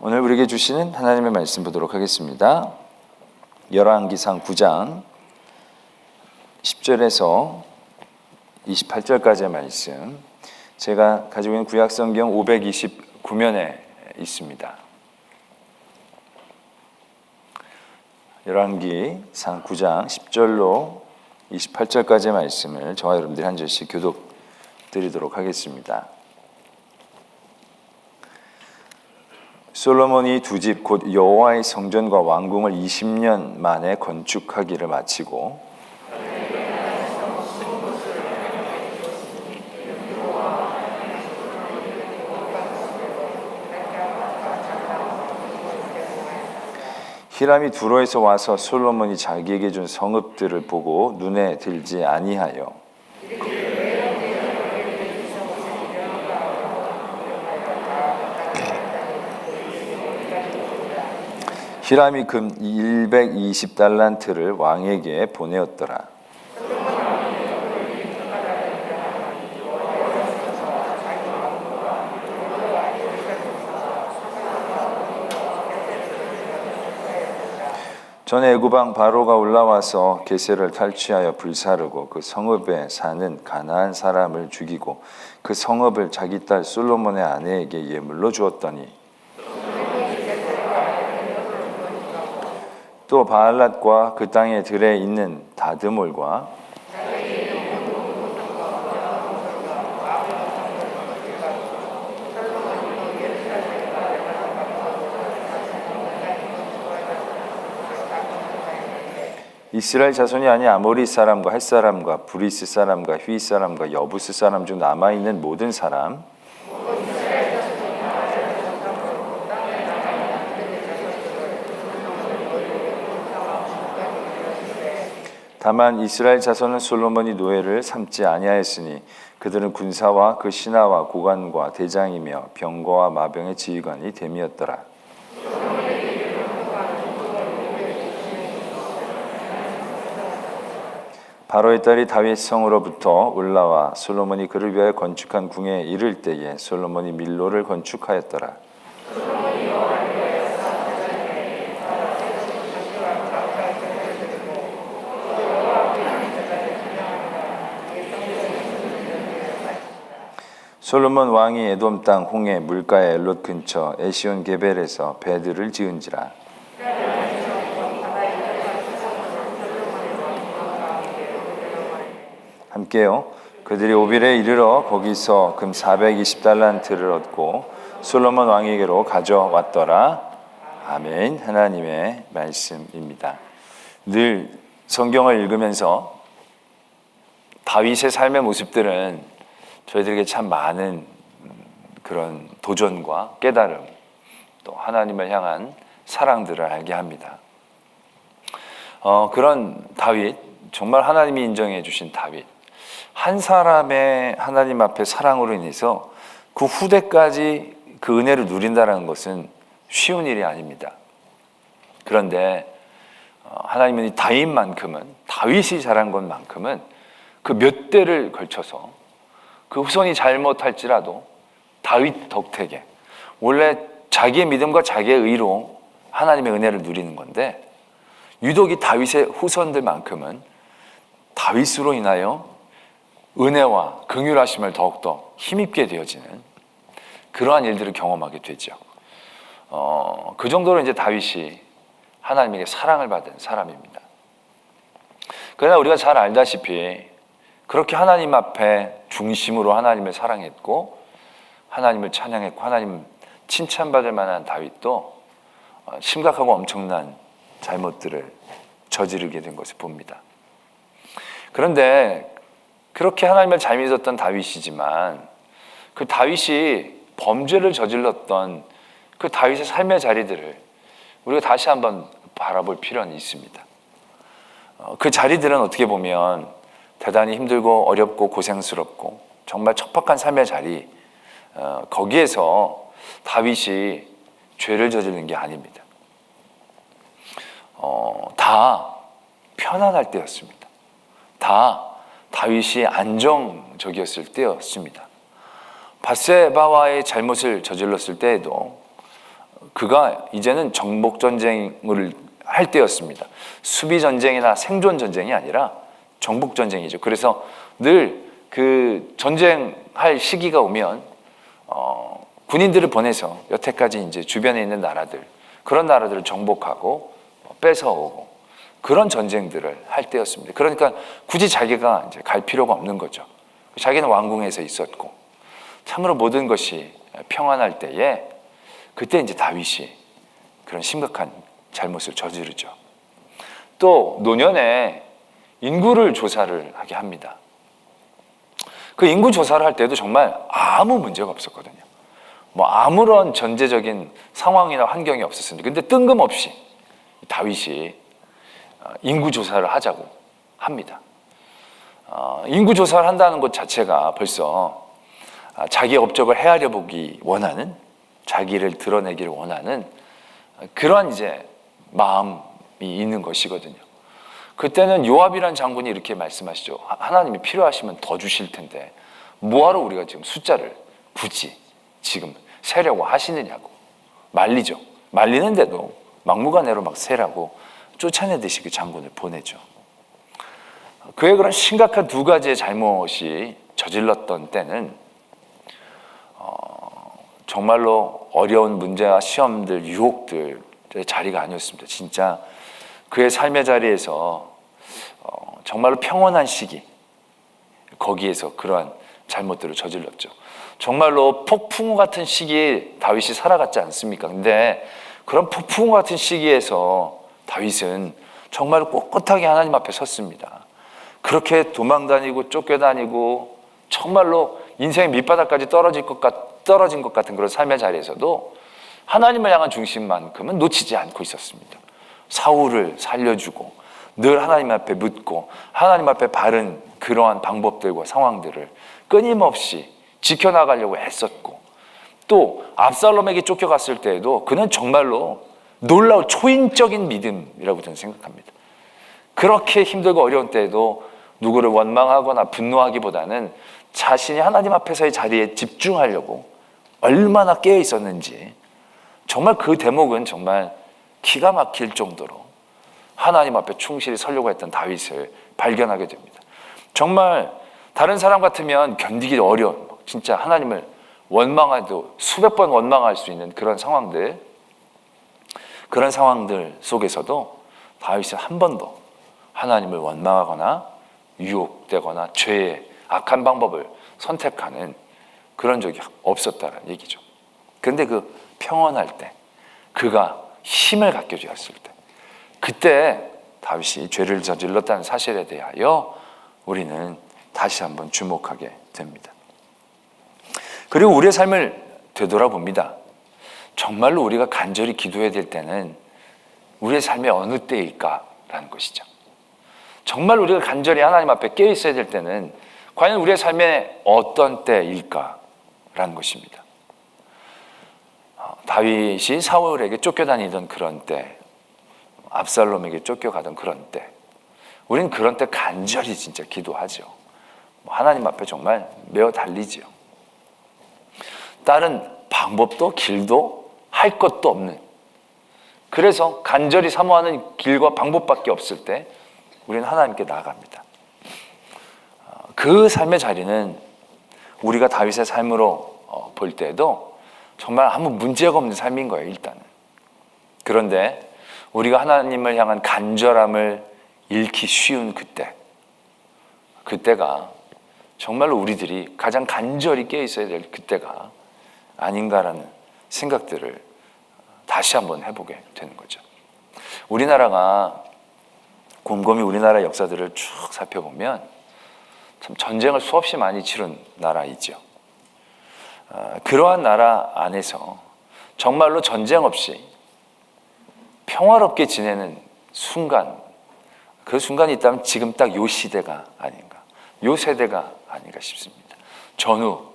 오늘 우리에게 주시는 하나님의 말씀 보도록 하겠습니다. 열왕기상 9장 10절에서 28절까지의 말씀, 제가 가지고 있는 구약성경 529면에 있습니다. 열왕기상 9장 10절로 28절까지의 말씀을 저와 여러분들이 한 절씩 교독드리도록 하겠습니다. 솔로몬이 두 집 곧 여호와의 성전과 왕궁을 20년 만에 건축하기를 마치고 히람이 두로에서 와서 솔로몬이 자기에게 준 성읍들을 보고 눈에 들지 아니하여 히람이 금 120달란트를 왕에게 보내었더라. 전에 애굽왕 바로가 올라와서 게셀을 탈취하여 불사르고 그 성읍에 사는 가나안 사람을 죽이고 그 성읍을 자기 딸 솔로몬의 아내에게 예물로 주었더니 또 바알랏과 그 땅의 들에 있는 다드몰과 이스라엘 자손이 아닌 아모리 사람과 헷 사람과 브리스 사람과 휘 사람과 여부스 사람 중 남아있는 모든 사람 다만 이스라엘 자손은 솔로몬이 노예를 삼지 아니하였으니 그들은 군사와 그 신하와 고관과 대장이며 병거와 마병의 지휘관이 됨이었더라. 바로의 딸이 다윗 성으로부터 올라와 솔로몬이 그를 위하여 건축한 궁에 이를 때에 솔로몬이 밀로를 건축하였더라. 솔로몬 왕이 에돔 땅 홍해 물가의 엘롯 근처 에시온 게벨에서 배들을 지은지라. 함께요. 그들이 오빌에 이르러 거기서 금 420달란트를 얻고 솔로몬 왕에게로 가져왔더라. 아멘. 하나님의 말씀입니다. 늘 성경을 읽으면서 다윗의 삶의 모습들은 저희들에게 참 많은 그런 도전과 깨달음, 또 하나님을 향한 사랑들을 알게 합니다. 그런 다윗, 정말 하나님이 인정해 주신 다윗, 한 사람의 하나님 앞에 사랑으로 인해서 그 후대까지 그 은혜를 누린다는 것은 쉬운 일이 아닙니다. 그런데 하나님은 이 다윗이 잘한 것만큼은 그 몇 대를 걸쳐서 그 후손이 잘못할지라도 다윗 덕택에, 원래 자기의 믿음과 자기의 의로 하나님의 은혜를 누리는 건데 유독 이 다윗의 후손들만큼은 다윗으로 인하여 은혜와 긍휼하심을 더욱더 힘입게 되어지는 그러한 일들을 경험하게 되죠. 그 정도로 이제 다윗이 하나님에게 사랑을 받은 사람입니다. 그러나 우리가 잘 알다시피 그렇게 하나님 앞에 중심으로 하나님을 사랑했고 하나님을 찬양했고 하나님 칭찬받을 만한 다윗도 심각하고 엄청난 잘못들을 저지르게 된 것을 봅니다. 그런데 그렇게 하나님을 잘 믿었던 다윗이지만 그 다윗이 범죄를 저질렀던 그 다윗의 삶의 자리들을 우리가 다시 한번 바라볼 필요는 있습니다. 그 자리들은 어떻게 보면 대단히 힘들고 어렵고 고생스럽고 정말 척박한 삶의 자리, 거기에서 다윗이 죄를 저지른 게 아닙니다. 다 편안할 때였습니다. 다 다윗이 안정적이었을 때였습니다. 밧세바와의 잘못을 저질렀을 때에도 그가 이제는 정복 전쟁을 할 때였습니다. 수비 전쟁이나 생존 전쟁이 아니라 정복 전쟁이죠. 그래서 늘 그 전쟁할 시기가 오면 군인들을 보내서 여태까지 이제 주변에 있는 나라들, 그런 나라들을 정복하고 뺏어오고 그런 전쟁들을 할 때였습니다. 그러니까 굳이 자기가 이제 갈 필요가 없는 거죠. 자기는 왕궁에서 있었고 참으로 모든 것이 평안할 때에 그때 이제 다윗이 그런 심각한 잘못을 저지르죠. 또 노년에 인구를 조사를 하게 합니다. 그 인구 조사를 할 때도 정말 아무 문제가 없었거든요. 뭐 아무런 전제적인 상황이나 환경이 없었습니다. 근데 뜬금없이 다윗이 인구 조사를 하자고 합니다. 인구 조사를 한다는 것 자체가 벌써 자기 업적을 헤아려 보기 원하는, 자기를 드러내기를 원하는 그러한 이제 마음이 있는 것이거든요. 그때는 요압이라는 장군이 이렇게 말씀하시죠. 하나님이 필요하시면 더 주실 텐데 뭐하러 우리가 지금 숫자를 굳이 지금 세려고 하시느냐고 말리죠. 말리는데도 막무가내로 막 세라고 쫓아내듯이 그 장군을 보내죠. 그의 그런 심각한 두 가지의 잘못이 저질렀던 때는 정말로 어려운 문제와 시험들, 유혹들의 자리가 아니었습니다. 진짜 그의 삶의 자리에서 정말로 평온한 시기, 거기에서 그러한 잘못들을 저질렀죠. 정말로 폭풍우 같은 시기에 다윗이 살아갔지 않습니까? 근데 그런 폭풍우 같은 시기에서 다윗은 정말 꼿꼿하게 하나님 앞에 섰습니다. 그렇게 도망다니고 쫓겨다니고 정말로 인생의 밑바닥까지 떨어진 것 같은 그런 삶의 자리에서도 하나님을 향한 중심만큼은 놓치지 않고 있었습니다. 사울을 살려주고 늘 하나님 앞에 묻고 하나님 앞에 바른 그러한 방법들과 상황들을 끊임없이 지켜나가려고 애썼고, 또 압살롬에게 쫓겨갔을 때에도 그는 정말로 놀라운 초인적인 믿음이라고 저는 생각합니다. 그렇게 힘들고 어려운 때에도 누구를 원망하거나 분노하기보다는 자신이 하나님 앞에서의 자리에 집중하려고 얼마나 깨어 있었는지, 정말 그 대목은 정말 기가 막힐 정도로 하나님 앞에 충실히 서려고 했던 다윗을 발견하게 됩니다. 정말 다른 사람 같으면 견디기 어려운, 진짜 하나님을 원망해도 수백 번 원망할 수 있는 그런 상황들 속에서도 다윗은 한 번도 하나님을 원망하거나 유혹되거나 죄의 악한 방법을 선택하는 그런 적이 없었다는 얘기죠. 그런데 그 평온할 때, 그가 힘을 갖게 되었을 때, 그때 다윗이 죄를 저질렀다는 사실에 대하여 우리는 다시 한번 주목하게 됩니다. 그리고 우리의 삶을 되돌아봅니다. 정말로 우리가 간절히 기도해야 될 때는 우리의 삶의 어느 때일까라는 것이죠. 정말 우리가 간절히 하나님 앞에 깨어 있어야 될 때는 과연 우리의 삶의 어떤 때일까라는 것입니다. 다윗이 사울에게 쫓겨다니던 그런 때, 압살롬에게 쫓겨가던 그런 때, 우리는 그런 때 간절히 진짜 기도하죠. 하나님 앞에 정말 메어 달리지요. 다른 방법도 길도 할 것도 없는, 그래서 간절히 사모하는 길과 방법밖에 없을 때 우리는 하나님께 나아갑니다. 그 삶의 자리는 우리가 다윗의 삶으로 볼 때에도 정말 아무 문제가 없는 삶인 거예요, 일단은. 그런데 우리가 하나님을 향한 간절함을 잃기 쉬운 그때가 정말로 우리들이 가장 간절히 깨어 있어야 될 그때가 아닌가라는 생각들을 다시 한번 해보게 되는 거죠. 우리나라가 곰곰이 우리나라 역사들을 쭉 살펴보면 참 전쟁을 수없이 많이 치른 나라이죠. 그러한 나라 안에서 정말로 전쟁 없이 평화롭게 지내는 순간, 그 순간이 있다면 지금 딱 요 시대가 아닌가, 요 세대가 아닌가 싶습니다. 전후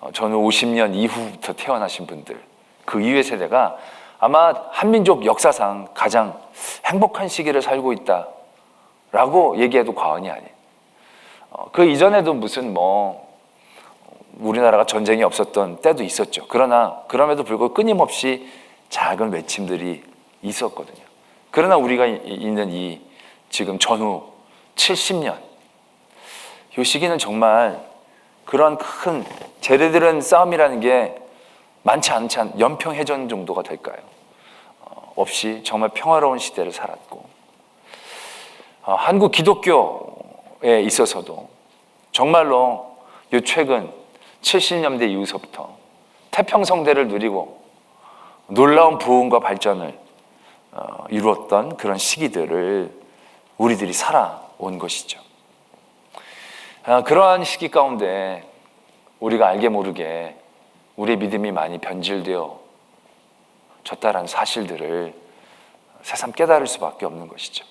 50년 이후부터 태어나신 분들, 그 이후의 세대가 아마 한민족 역사상 가장 행복한 시기를 살고 있다라고 얘기해도 과언이 아니에요. 그 이전에도 무슨 우리나라가 전쟁이 없었던 때도 있었죠. 그러나 그럼에도 불구하고 끊임없이 작은 외침들이 있었거든요. 그러나 우리가 있는 이 지금 전후 70년, 이 시기는 정말 그런 큰 제대들은 싸움이라는 게 많지 않지 연평해전 정도가 될까요? 없이 정말 평화로운 시대를 살았고, 한국 기독교에 있어서도 정말로 요 최근 70년대 이후서부터 태평성대를 누리고 놀라운 부흥과 발전을 이루었던 그런 시기들을 우리들이 살아온 것이죠. 그러한 시기 가운데 우리가 알게 모르게 우리의 믿음이 많이 변질되어 졌다라는 사실들을 새삼 깨달을 수밖에 없는 것이죠.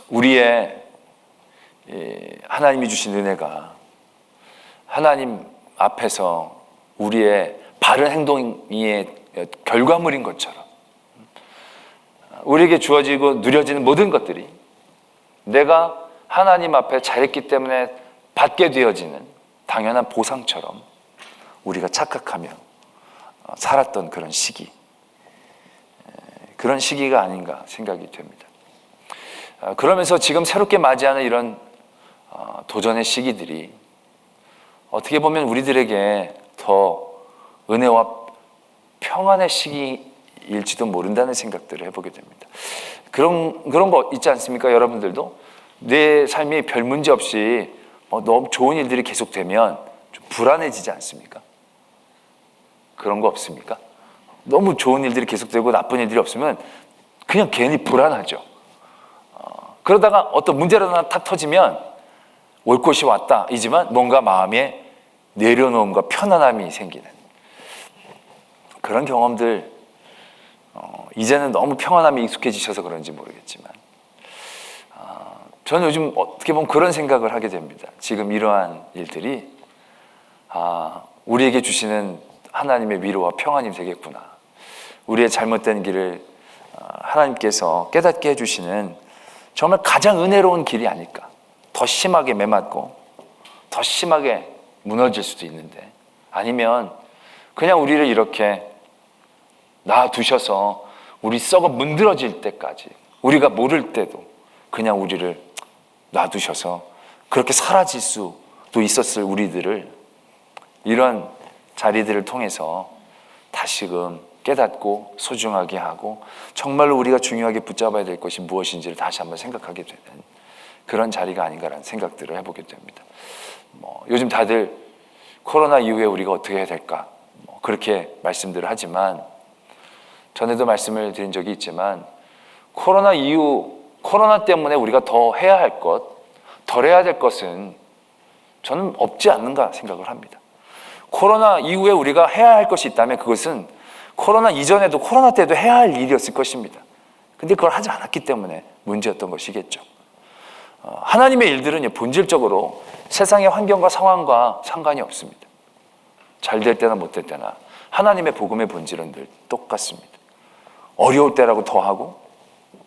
우리의 하나님이 주신 은혜가 하나님 앞에서 우리의 바른 행동의 결과물인 것처럼 우리에게 주어지고 누려지는 모든 것들이 내가 하나님 앞에 잘했기 때문에 받게 되어지는 당연한 보상처럼 우리가 착각하며 살았던 그런 시기, 그런 시기가 아닌가 생각이 됩니다. 그러면서 지금 새롭게 맞이하는 이런 도전의 시기들이 어떻게 보면 우리들에게 더 은혜와 평안의 시기일지도 모른다는 생각들을 해보게 됩니다. 그런 거 있지 않습니까? 여러분들도 내 삶이 별 문제 없이 너무 좋은 일들이 계속되면 좀 불안해지지 않습니까? 그런 거 없습니까? 너무 좋은 일들이 계속되고 나쁜 일들이 없으면 그냥 괜히 불안하죠. 그러다가 어떤 문제라도 하나 탁 터지면 올 것이 왔다 이지만 뭔가 마음에 내려놓음과 편안함이 생기는 그런 경험들, 이제는 너무 평안함이 익숙해지셔서 그런지 모르겠지만 저는 요즘 어떻게 보면 그런 생각을 하게 됩니다. 지금 이러한 일들이 우리에게 주시는 하나님의 위로와 평안이 되겠구나. 우리의 잘못된 길을 하나님께서 깨닫게 해주시는 정말 가장 은혜로운 길이 아닐까. 더 심하게 매맞고 더 심하게 무너질 수도 있는데, 아니면 그냥 우리를 이렇게 놔두셔서 우리 썩어 문드러질 때까지, 우리가 모를 때도 그냥 우리를 놔두셔서 그렇게 사라질 수도 있었을 우리들을 이런 자리들을 통해서 다시금 깨닫고 소중하게 하고 정말로 우리가 중요하게 붙잡아야 될 것이 무엇인지를 다시 한번 생각하게 되는 그런 자리가 아닌가라는 생각들을 해보게 됩니다. 요즘 다들 코로나 이후에 우리가 어떻게 해야 될까 그렇게 말씀들을 하지만, 전에도 말씀을 드린 적이 있지만 코로나 이후, 코로나 때문에 우리가 더 해야 할 것, 덜 해야 될 것은 저는 없지 않는가 생각을 합니다. 코로나 이후에 우리가 해야 할 것이 있다면 그것은 코로나 이전에도 코로나 때도 해야 할 일이었을 것입니다. 근데 그걸 하지 않았기 때문에 문제였던 것이겠죠. 하나님의 일들은 본질적으로 세상의 환경과 상황과 상관이 없습니다. 잘 될 때나 못 될 때나 하나님의 복음의 본질은 늘 똑같습니다. 어려울 때라고 더 하고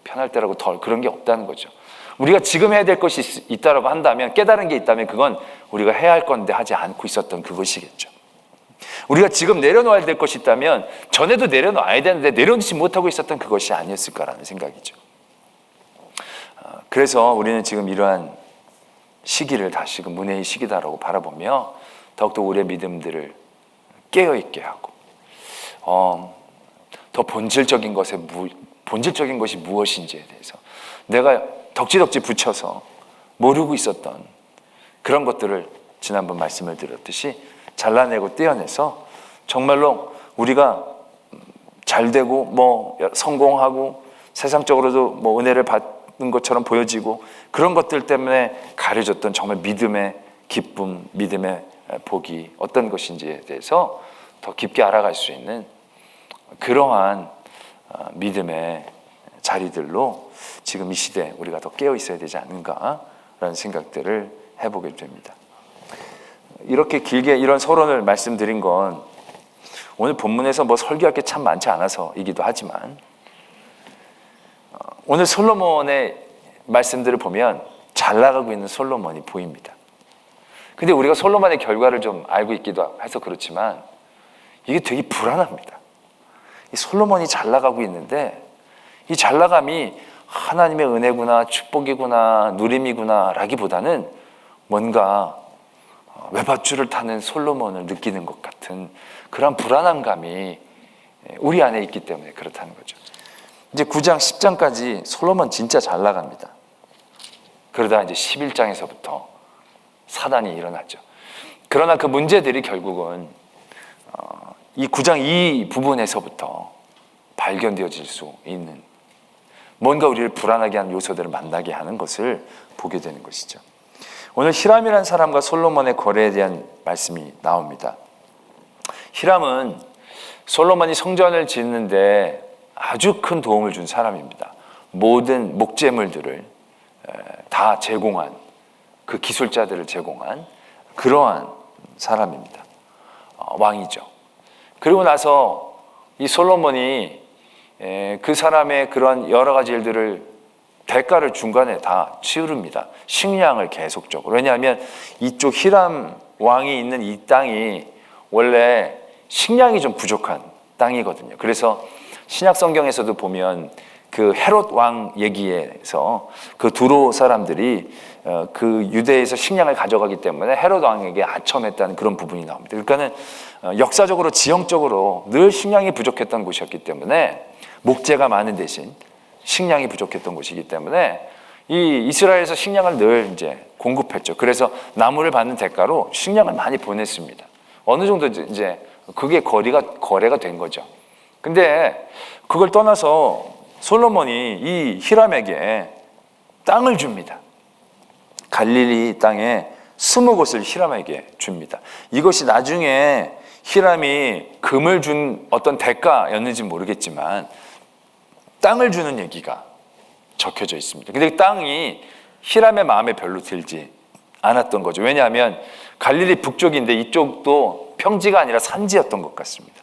편할 때라고 덜, 그런 게 없다는 거죠. 우리가 지금 해야 될 것이 있다라고 한다면, 깨달은 게 있다면 그건 우리가 해야 할 건데 하지 않고 있었던 그것이겠죠. 우리가 지금 내려놓아야 될 것이 있다면 전에도 내려놔야 되는데 내려놓지 못하고 있었던 그것이 아니었을까라는 생각이죠. 그래서 우리는 지금 이러한 시기를 다시금 은혜의 시기다라고 바라보며 더욱더 우리의 믿음들을 깨어있게 하고 더 본질적인 것이 무엇인지에 대해서 내가 덕지덕지 붙여서 모르고 있었던 그런 것들을 지난번 말씀을 드렸듯이 잘라내고 떼어내서 정말로 우리가 잘되고 성공하고 세상적으로도 은혜를 받는 것처럼 보여지고 그런 것들 때문에 가려졌던 정말 믿음의 기쁨, 믿음의 복이 어떤 것인지에 대해서 더 깊게 알아갈 수 있는 그러한 믿음의 자리들로 지금 이 시대에 우리가 더 깨어 있어야 되지 않는가라는 생각들을 해보게 됩니다. 이렇게 길게 이런 서론을 말씀드린 건 오늘 본문에서 설교할 게 참 많지 않아서이기도 하지만, 오늘 솔로몬의 말씀들을 보면 잘 나가고 있는 솔로몬이 보입니다. 근데 우리가 솔로몬의 결과를 좀 알고 있기도 해서 그렇지만 이게 되게 불안합니다. 이 솔로몬이 잘 나가고 있는데 이 잘 나감이 하나님의 은혜구나, 축복이구나, 누림이구나 라기보다는 뭔가 외밧줄을 타는 솔로몬을 느끼는 것 같은 그런 불안한 감이 우리 안에 있기 때문에 그렇다는 거죠. 이제 9장 10장까지 솔로몬 진짜 잘 나갑니다. 그러다 이제 11장에서부터 사단이 일어났죠. 그러나 그 문제들이 결국은 이 9장 이 부분에서부터 발견되어질 수 있는 뭔가 우리를 불안하게 하는 요소들을 만나게 하는 것을 보게 되는 것이죠. 오늘 히람이라는 사람과 솔로몬의 거래에 대한 말씀이 나옵니다. 히람은 솔로몬이 성전을 짓는데 아주 큰 도움을 준 사람입니다. 모든 목재물들을 다 제공한, 그 기술자들을 제공한 그러한 사람입니다. 왕이죠. 그리고 나서 이 솔로몬이 그 사람의 그런 여러 가지 일들을 대가를 중간에 다 치릅니다. 식량을 계속적으로. 왜냐하면 이쪽 히람 왕이 있는 이 땅이 원래 식량이 좀 부족한 땅이거든요. 그래서 신약 성경에서도 보면 그 헤롯 왕 얘기에서 그 두로 사람들이 그 유대에서 식량을 가져가기 때문에 헤롯 왕에게 아첨했다는 그런 부분이 나옵니다. 그러니까는 역사적으로 지형적으로 늘 식량이 부족했던 곳이었기 때문에 목재가 많은 대신 식량이 부족했던 곳이기 때문에 이 이스라엘에서 식량을 늘 이제 공급했죠. 그래서 나무를 받는 대가로 식량을 많이 보냈습니다. 어느 정도 이제 그게 거래가 된 거죠. 근데 그걸 떠나서 솔로몬이 이 히람에게 땅을 줍니다. 갈릴리 땅에 20곳을 히람에게 줍니다. 이것이 나중에 히람이 금을 준 어떤 대가였는지 모르겠지만 땅을 주는 얘기가 적혀져 있습니다. 근데 땅이 히람의 마음에 별로 들지 않았던 거죠. 왜냐하면 갈릴리 북쪽인데 이쪽도 평지가 아니라 산지였던 것 같습니다.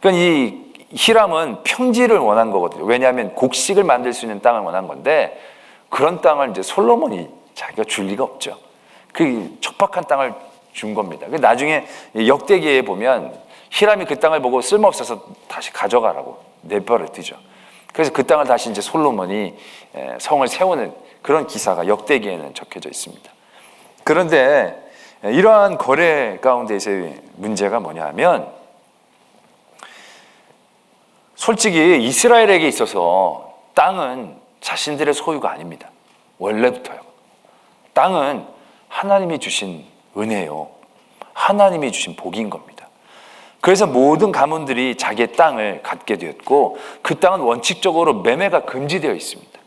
그러니까 이 히람은 평지를 원한 거거든요. 왜냐하면 곡식을 만들 수 있는 땅을 원한 건데 그런 땅을 이제 솔로몬이 자기가 줄 리가 없죠. 그 척박한 땅을 준 겁니다. 나중에 역대기에 보면 히람이 그 땅을 보고 쓸모없어서 다시 가져가라고 내버려두죠. 그래서 그 땅을 다시 이제 솔로몬이 성을 세우는 그런 기사가 역대기에는 적혀져 있습니다. 그런데 이러한 거래 가운데서의 문제가 뭐냐면 솔직히 이스라엘에게 있어서 땅은 자신들의 소유가 아닙니다. 원래부터요. 땅은 하나님이 주신 은혜요. 하나님이 주신 복인 겁니다. 그래서 모든 가문들이 자기의 땅을 갖게 되었고 그 땅은 원칙적으로 매매가 금지되어 있습니다.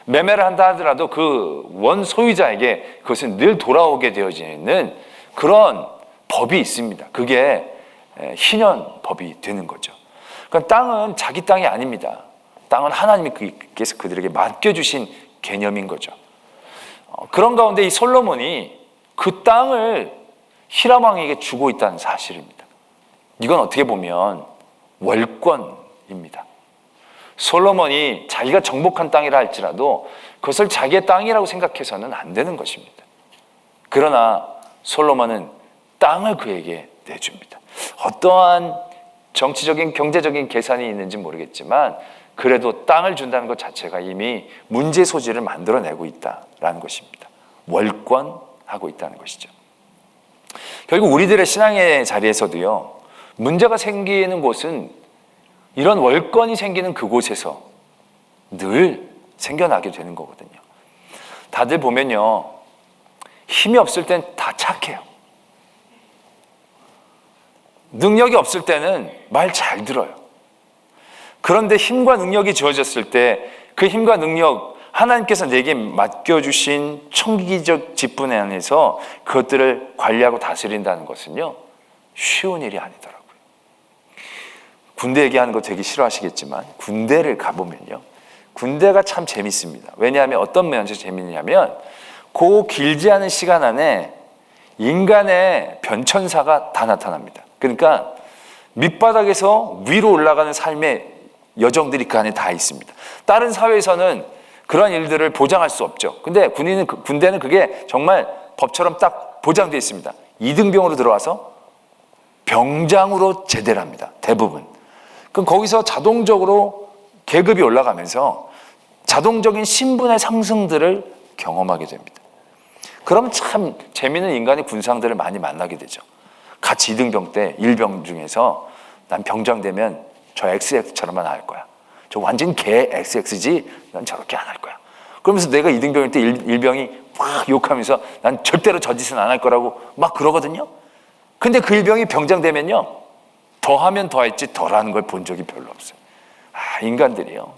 매매를 한다 하더라도 그 원 소유자에게 그것은 늘 돌아오게 되어지는 그런 법이 있습니다. 그게 희년법이 되는 거죠. 그러니까 땅은 자기 땅이 아닙니다. 땅은 하나님께서 그들에게 맡겨주신 개념인 거죠. 그런 가운데 이 솔로몬이 그 땅을 히람 왕에게 주고 있다는 사실입니다. 이건 어떻게 보면 월권입니다. 솔로몬이 자기가 정복한 땅이라 할지라도 그것을 자기의 땅이라고 생각해서는 안 되는 것입니다. 그러나 솔로몬은 땅을 그에게 내줍니다. 어떠한 정치적인 경제적인 계산이 있는지 모르겠지만 그래도 땅을 준다는 것 자체가 이미 문제 소지를 만들어내고 있다라는 것입니다. 월권하고 있다는 것이죠. 결국 우리들의 신앙의 자리에서도요, 문제가 생기는 곳은 이런 월권이 생기는 그곳에서 늘 생겨나게 되는 거거든요. 다들 보면요, 힘이 없을 땐 다 착해요. 능력이 없을 때는 말 잘 들어요. 그런데 힘과 능력이 주어졌을 때 그 힘과 능력, 하나님께서 내게 맡겨주신 청기적 직분 안에서 그것들을 관리하고 다스린다는 것은요, 쉬운 일이 아니더라고요. 군대 얘기하는 거 되게 싫어하시겠지만 군대를 가보면요, 군대가 참 재밌습니다. 왜냐하면 어떤 면에서 재밌냐면 그 길지 않은 시간 안에 인간의 변천사가 다 나타납니다. 그러니까 밑바닥에서 위로 올라가는 삶의 여정들이 그 안에 다 있습니다. 다른 사회에서는 그런 일들을 보장할 수 없죠. 근데 군대는 그게 정말 법처럼 딱 보장되어 있습니다. 이등병으로 들어와서 병장으로 제대를 합니다. 대부분. 그럼 거기서 자동적으로 계급이 올라가면서 자동적인 신분의 상승들을 경험하게 됩니다. 그러면 참 재미있는 인간의 군상들을 많이 만나게 되죠. 같이 이등병 때 일병 중에서 난 병장 되면 저 XX처럼만 할 거야. 저 완전 개 XX지 난 저렇게 안 할 거야. 그러면서 내가 이등병일 때 일병이 막 욕하면서 난 절대로 저 짓은 안 할 거라고 막 그러거든요. 근데 그 일병이 병장 되면요, 더하면 더했지 덜하는 걸 본 적이 별로 없어요. 인간들이요,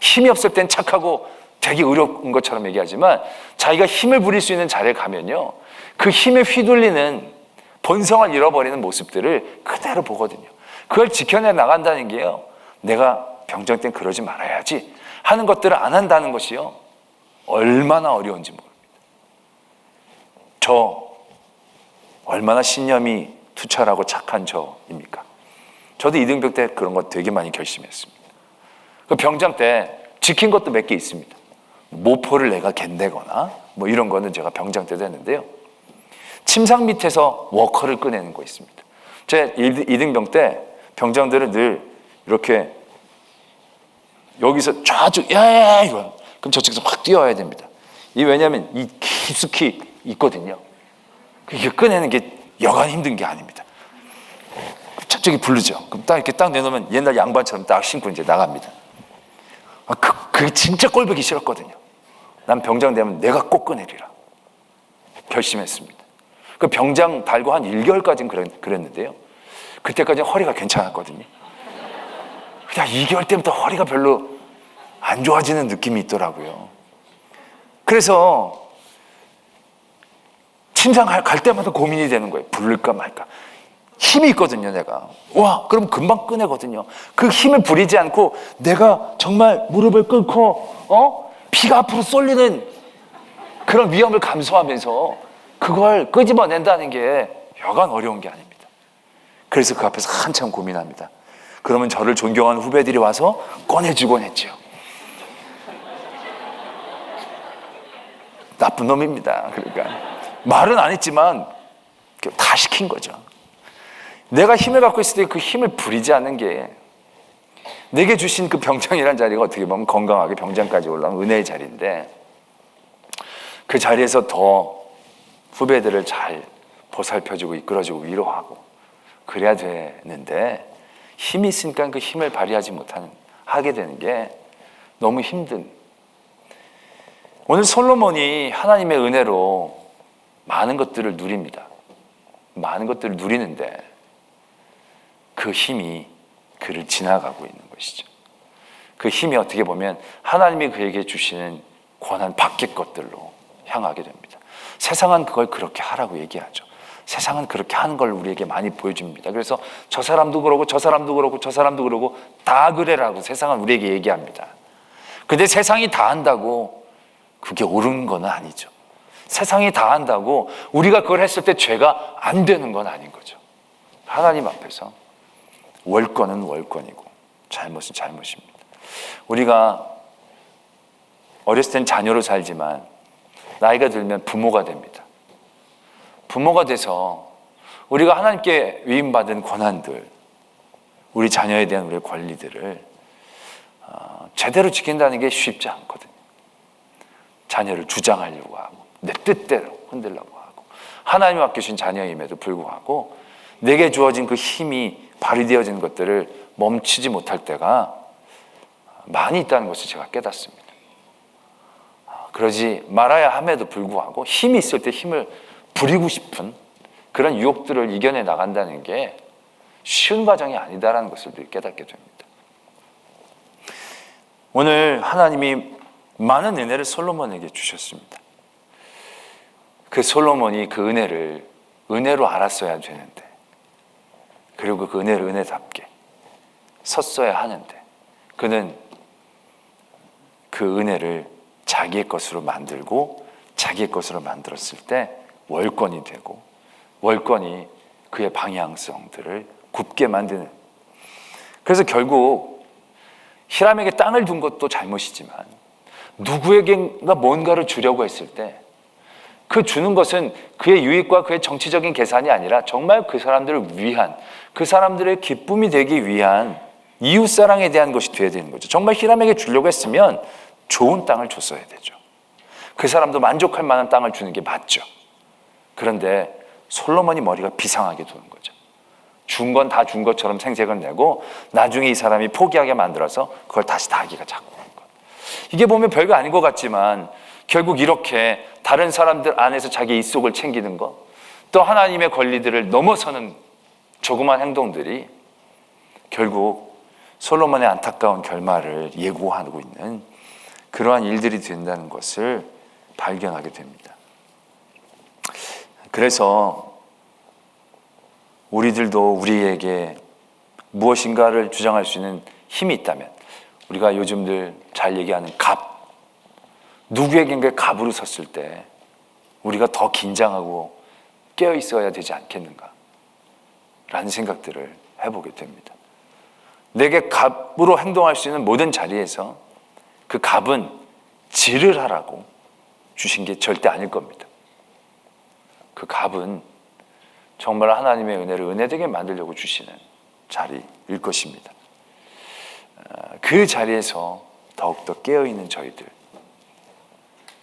힘이 없을 땐 착하고 되게 의로운 것처럼 얘기하지만 자기가 힘을 부릴 수 있는 자리에 가면요, 그 힘에 휘둘리는 본성을 잃어버리는 모습들을 그대로 보거든요. 그걸 지켜내 나간다는 게요, 내가 병장 땐 그러지 말아야지 하는 것들을 안 한다는 것이요, 얼마나 어려운지 모릅니다. 저 얼마나 신념이 투철하고 착한 저입니까? 저도 이등병 때 그런 거 되게 많이 결심했습니다. 그 병장 때 지킨 것도 몇 개 있습니다. 모포를 내가 갠다거나 뭐 이런 거는 제가 병장 때도 했는데요, 침상 밑에서 워커를 꺼내는 거 있습니다. 제 이등병 때 병장들은 늘 이렇게 여기서 좌측 야야야 이런, 그럼 저쪽에서 확 뛰어와야 됩니다. 이 왜냐하면 이 깊숙이 있거든요. 이게 꺼내는 게 여간 힘든 게 아닙니다. 저쪽이 부르죠. 그럼 딱 이렇게 딱 내놓으면 옛날 양반처럼 딱 신고 이제 나갑니다. 그게 진짜 꼴보기 싫었거든요. 난 병장 되면 내가 꼭 꺼내리라 결심했습니다. 그 병장 달고 한 1개월까지는 그랬는데요, 그때까지는 허리가 괜찮았거든요. 그냥 2개월 때부터 허리가 별로 안 좋아지는 느낌이 있더라고요. 그래서 침상 갈 때마다 고민이 되는 거예요. 부를까 말까. 힘이 있거든요, 내가. 와, 그럼 금방 꺼내거든요. 그 힘을 부리지 않고 내가 정말 무릎을 꿇고 피가 앞으로 쏠리는 그런 위험을 감수하면서 그걸 끄집어낸다는 게 여간 어려운 게 아닙니다. 그래서 그 앞에서 한참 고민합니다. 그러면 저를 존경하는 후배들이 와서 꺼내주곤 했죠. 나쁜 놈입니다. 그러니까 말은 안 했지만 다 시킨 거죠. 내가 힘을 갖고 있을 때 그 힘을 부리지 않는 게 내게 주신 그 병장이라는 자리가 어떻게 보면 건강하게 병장까지 올라온 은혜의 자리인데, 그 자리에서 더 후배들을 잘 보살펴주고 이끌어주고 위로하고 그래야 되는데, 힘이 있으니까 그 힘을 발휘하지 못하는, 하게 되는 게 너무 힘든. 오늘 솔로몬이 하나님의 은혜로 많은 것들을 누립니다. 많은 것들을 누리는데 그 힘이 그를 지나가고 있는 것이죠. 그 힘이 어떻게 보면 하나님이 그에게 주시는 권한 밖의 것들로 향하게 됩니다. 세상은 그걸 그렇게 하라고 얘기하죠. 세상은 그렇게 하는 걸 우리에게 많이 보여줍니다. 그래서 저 사람도 그러고 저 사람도 그러고 저 사람도 그러고 다 그래라고 세상은 우리에게 얘기합니다. 근데 세상이 다 한다고 그게 옳은 건 아니죠. 세상이 다 한다고 우리가 그걸 했을 때 죄가 안 되는 건 아닌 거죠. 하나님 앞에서 월권은 월권이고 잘못은 잘못입니다. 우리가 어렸을 땐 자녀로 살지만 나이가 들면 부모가 됩니다. 부모가 돼서 우리가 하나님께 위임받은 권한들, 우리 자녀에 대한 우리의 권리들을 제대로 지킨다는 게 쉽지 않거든요. 자녀를 주장하려고 하고 내 뜻대로 흔들려고 하고, 하나님 맡기신 자녀임에도 불구하고 내게 주어진 그 힘이 발휘되어진 것들을 멈추지 못할 때가 많이 있다는 것을 제가 깨닫습니다. 그러지 말아야 함에도 불구하고 힘이 있을 때 힘을 부리고 싶은 그런 유혹들을 이겨내 나간다는 게 쉬운 과정이 아니다라는 것을 늘 깨닫게 됩니다. 오늘 하나님이 많은 은혜를 솔로몬에게 주셨습니다. 그 솔로몬이 그 은혜를 은혜로 알았어야 되는데, 그리고 그 은혜를 은혜답게 섰어야 하는데, 그는 그 은혜를 자기의 것으로 만들고 자기의 것으로 만들었을 때 월권이 되고, 월권이 그의 방향성들을 굽게 만드는. 그래서 결국 히람에게 땅을 둔 것도 잘못이지만 누구에게가 뭔가를 주려고 했을 때 그 주는 것은 그의 유익과 그의 정치적인 계산이 아니라 정말 그 사람들을 위한, 그 사람들의 기쁨이 되기 위한 이웃사랑에 대한 것이 되어야 되는 거죠. 정말 히람에게 주려고 했으면 좋은 땅을 줬어야 되죠. 그 사람도 만족할 만한 땅을 주는 게 맞죠. 그런데 솔로몬이 머리가 비상하게 도는 거죠. 준 건 다 준 것처럼 생색을 내고 나중에 이 사람이 포기하게 만들어서 그걸 다시 다 하기가 자꾸 하는 것. 이게 보면 별거 아닌 것 같지만 결국 이렇게 다른 사람들 안에서 자기 이속을 챙기는 것, 또 하나님의 권리들을 넘어서는 조그만 행동들이 결국 솔로몬의 안타까운 결말을 예고하고 있는 그러한 일들이 된다는 것을 발견하게 됩니다. 그래서 우리들도 우리에게 무엇인가를 주장할 수 있는 힘이 있다면, 우리가 요즘들 잘 얘기하는 갑, 누구에겐가 갑으로 섰을 때 우리가 더 긴장하고 깨어 있어야 되지 않겠는가 라는 생각들을 해보게 됩니다. 내게 갑으로 행동할 수 있는 모든 자리에서 그 갑은 질을 하라고 주신 게 절대 아닐 겁니다. 그 갑은 정말 하나님의 은혜를 은혜되게 만들려고 주시는 자리일 것입니다. 그 자리에서 더욱더 깨어있는 저희들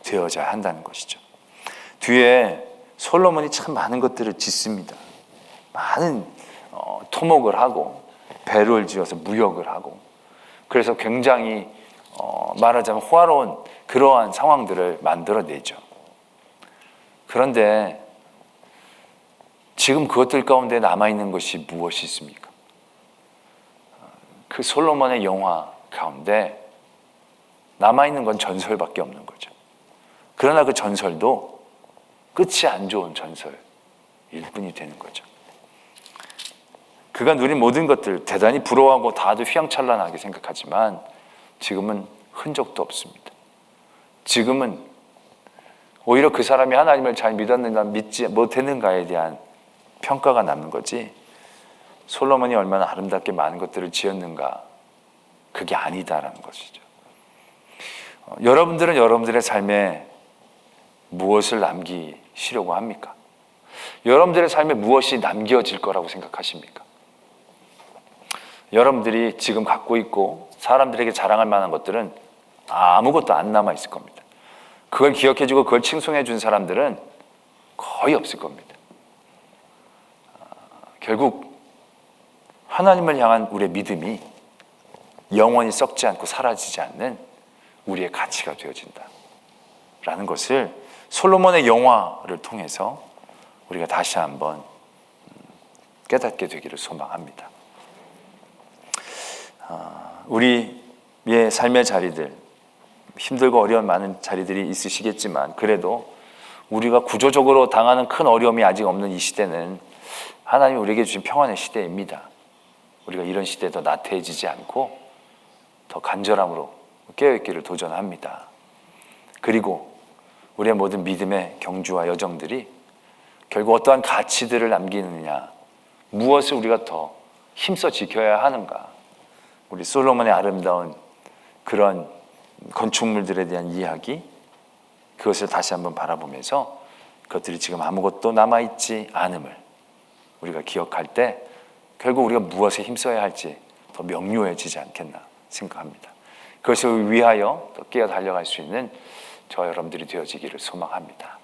되어져야 한다는 것이죠. 뒤에 솔로몬이 참 많은 것들을 짓습니다. 많은 토목을 하고 배를 지어서 무역을 하고, 그래서 굉장히 말하자면 호화로운 그러한 상황들을 만들어내죠. 그런데 지금 그것들 가운데 남아있는 것이 무엇이 있습니까? 그 솔로몬의 영화 가운데 남아있는 건 전설밖에 없는 거죠. 그러나 그 전설도 끝이 안 좋은 전설일 뿐이 되는 거죠. 그가 누린 모든 것들 대단히 부러워하고 다들 휘황찬란하게 생각하지만 지금은 흔적도 없습니다. 지금은 오히려 그 사람이 하나님을 잘 믿었는가 믿지 못했는가에 대한 평가가 남는 거지, 솔로몬이 얼마나 아름답게 많은 것들을 지었는가, 그게 아니다라는 것이죠. 여러분들은 여러분들의 삶에 무엇을 남기시려고 합니까? 여러분들의 삶에 무엇이 남겨질 거라고 생각하십니까? 여러분들이 지금 갖고 있고 사람들에게 자랑할 만한 것들은 아무것도 안 남아 있을 겁니다. 그걸 기억해주고 그걸 칭송해 준 사람들은 거의 없을 겁니다. 결국 하나님을 향한 우리의 믿음이 영원히 썩지 않고 사라지지 않는 우리의 가치가 되어진다라는 것을 솔로몬의 영화를 통해서 우리가 다시 한번 깨닫게 되기를 소망합니다. 우리의 삶의 자리들, 힘들고 어려운 많은 자리들이 있으시겠지만 그래도 우리가 구조적으로 당하는 큰 어려움이 아직 없는 이 시대는 하나님이 우리에게 주신 평안의 시대입니다. 우리가 이런 시대에 더 나태해지지 않고 더 간절함으로 깨어있기를 도전합니다. 그리고 우리의 모든 믿음의 경주와 여정들이 결국 어떠한 가치들을 남기느냐, 무엇을 우리가 더 힘써 지켜야 하는가, 우리 솔로몬의 아름다운 그런 건축물들에 대한 이야기, 그것을 다시 한번 바라보면서 그것들이 지금 아무것도 남아있지 않음을 우리가 기억할 때 결국 우리가 무엇에 힘써야 할지 더 명료해지지 않겠나 생각합니다. 그것을 위하여 더 끼어 달려갈 수 있는 저 여러분들이 되어지기를 소망합니다.